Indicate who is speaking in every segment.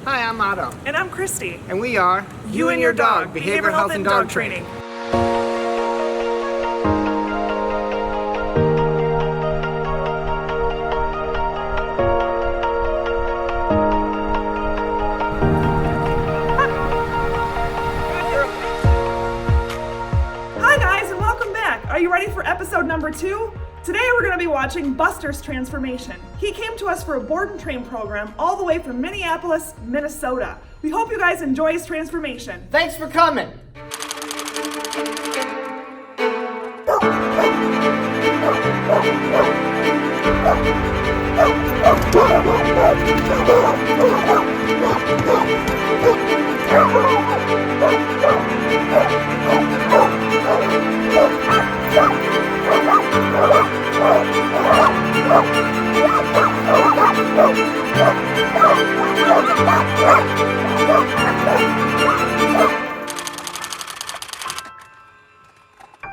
Speaker 1: Hi, I'm Otto.
Speaker 2: And I'm Kristi.
Speaker 1: And we are
Speaker 2: You and Your Dog, Behavioral Health and Dog Training. Hi guys, and welcome back. Are you ready for episode number 2? Today we're going to be watching Buster's transformation. He came to us for a board and train program all the way from Minneapolis, Minnesota. We hope you guys enjoy his transformation.
Speaker 1: Thanks for coming.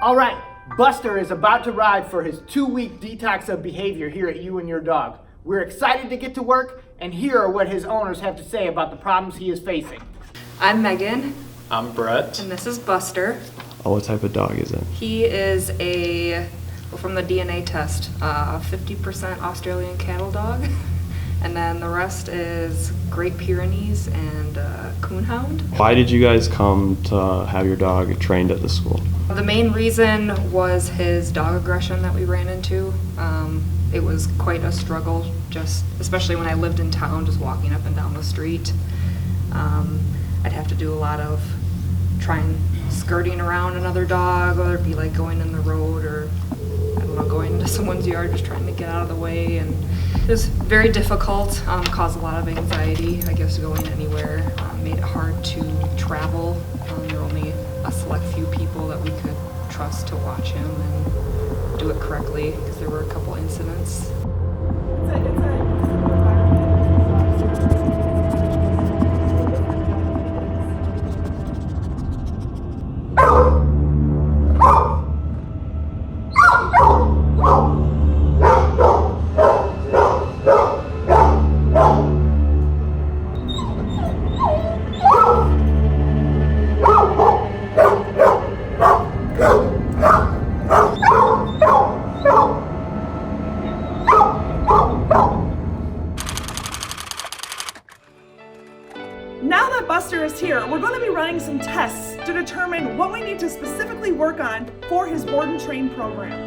Speaker 1: All right, Buster is about to ride for his 2-week detox of behavior here at You and Your Dog. We're excited to get to work, and here are what his owners have to say about the problems he is facing.
Speaker 3: I'm Megan.
Speaker 4: I'm Brett.
Speaker 3: And this is Buster.
Speaker 5: Oh, what type of dog is it?
Speaker 3: He is from the DNA test, 50% Australian cattle dog. And then the rest is Great Pyrenees and Coonhound.
Speaker 5: Why did you guys come to have your dog trained at the school?
Speaker 3: The main reason was his dog aggression that we ran into. It was quite a struggle, just especially when I lived in town, just walking up and down the street. I'd have to do a lot of skirting around another dog, whether it be like going in the road or going into someone's yard, just trying to get out of the way. And it was very difficult, caused a lot of anxiety, I guess, going anywhere. Made it hard to travel. There were only a select few people that we could trust to watch him and do it correctly, because there were a couple incidents.
Speaker 2: Now that Buster is here, we're going to be running some tests to determine what we need to specifically work on for his board and train program.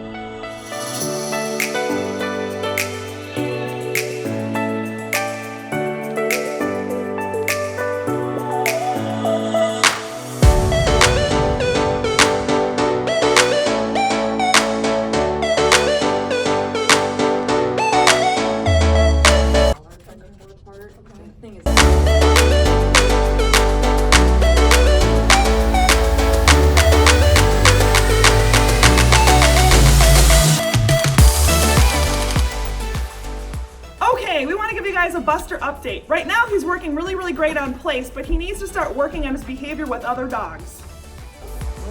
Speaker 2: Okay, we want to give you guys a Buster update. Right now he's working really great on place, but he needs to start working on his behavior with other dogs.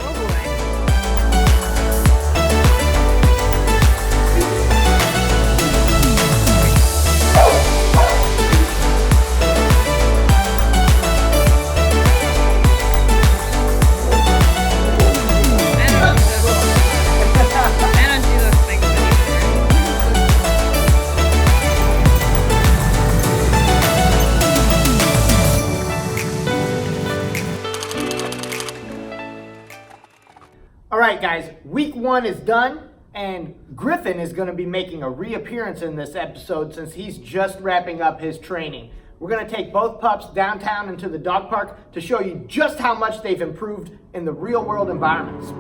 Speaker 2: Oh boy.
Speaker 1: Alright guys, week 1 is done, and Griffin is going to be making a reappearance in this episode since he's just wrapping up his training. We're going to take both pups downtown into the dog park to show you just how much they've improved in the real world environments.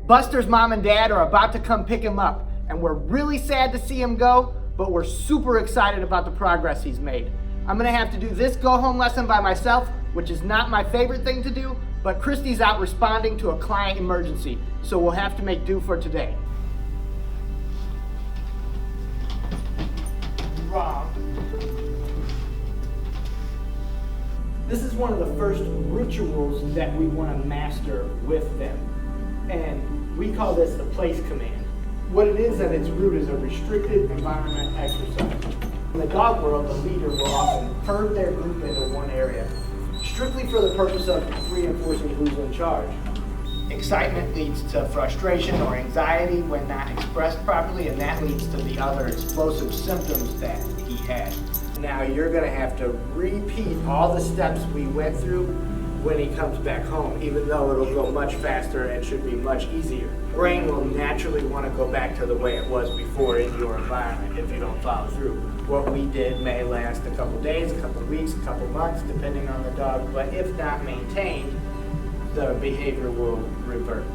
Speaker 1: Buster's mom and dad are about to come pick him up, and we're really sad to see him go, but we're super excited about the progress he's made. I'm gonna have to do this go-home lesson by myself, which is not my favorite thing to do, but Kristi's out responding to a client emergency, so we'll have to make do for today. Wrong. This is one of the first rituals that we want to master with them, and we call this the place command. What it is at its root is a restricted environment exercise. In the dog world, the leader will often herd their group into one area, strictly for the purpose of reinforcing who's in charge. Excitement leads to frustration or anxiety when not expressed properly, and that leads to the other explosive symptoms that he had. Now you're gonna have to repeat all the steps we went through when he comes back home, even though it'll go much faster and should be much easier. Brain will naturally want to go back to the way it was before in your environment if you don't follow through. What we did may last a couple days, a couple weeks, a couple months, depending on the dog, but if not maintained, the behavior will revert.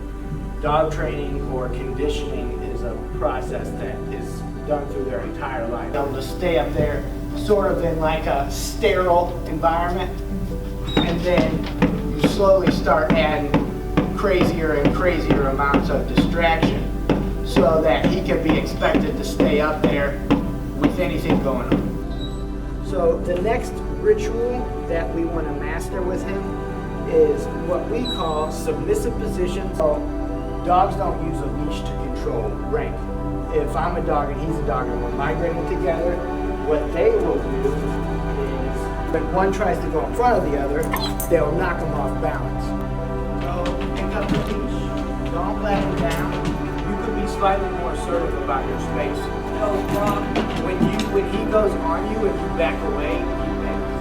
Speaker 1: Dog training or conditioning is a process that is done through their entire life. They'll just stay up there sort of in like a sterile environment, and then you slowly start adding crazier and crazier amounts of distraction so that he can be expected to stay up there with anything going on. So the next ritual that we want to master with him is what we call submissive positions. So dogs don't use a leash to control rank. If I'm a dog and he's a dog and we're migrating together, what they will do is when one tries to go in front of the other, they'll knock him off balance. So pick up the leash. Don't let him down. You could be slightly more assertive about your space. No, wrong. When he goes on you and you back away, he wins.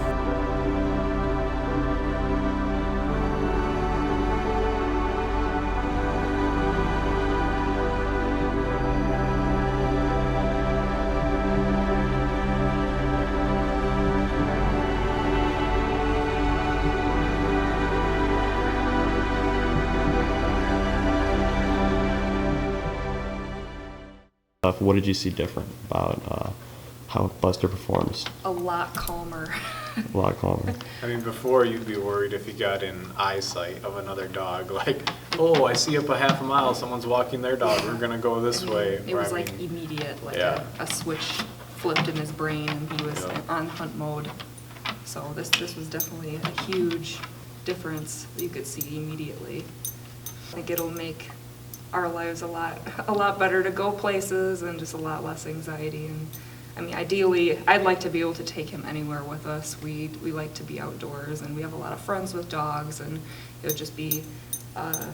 Speaker 5: What did you see different about how Buster performs?
Speaker 3: A lot calmer.
Speaker 5: A lot calmer.
Speaker 4: I mean, before you'd be worried if he got in eyesight of another dog, like, oh, I see up a half a mile, someone's walking their dog, we're gonna go this way.
Speaker 3: It was like immediate, like
Speaker 4: yeah.
Speaker 3: a switch flipped in his brain and he was
Speaker 4: Yeah.
Speaker 3: on hunt mode. So this was definitely a huge difference that you could see immediately. I think it'll make our lives a lot better to go places and just a lot less anxiety. And I mean, ideally, I'd like to be able to take him anywhere with us. We like to be outdoors, and we have a lot of friends with dogs, and it would just be a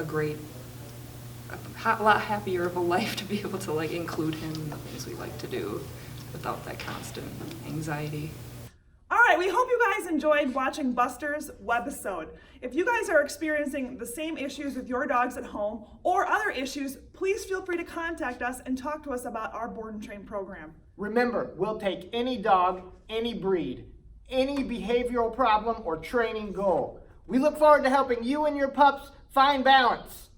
Speaker 3: great, a lot happier of a life to be able to like include him in the things we like to do without that constant anxiety.
Speaker 2: All right, we hope you guys enjoyed watching Buster's webisode. If you guys are experiencing the same issues with your dogs at home or other issues, please feel free to contact us and talk to us about our Board and Train program.
Speaker 1: Remember, we'll take any dog, any breed, any behavioral problem or training goal. We look forward to helping you and your pups find balance.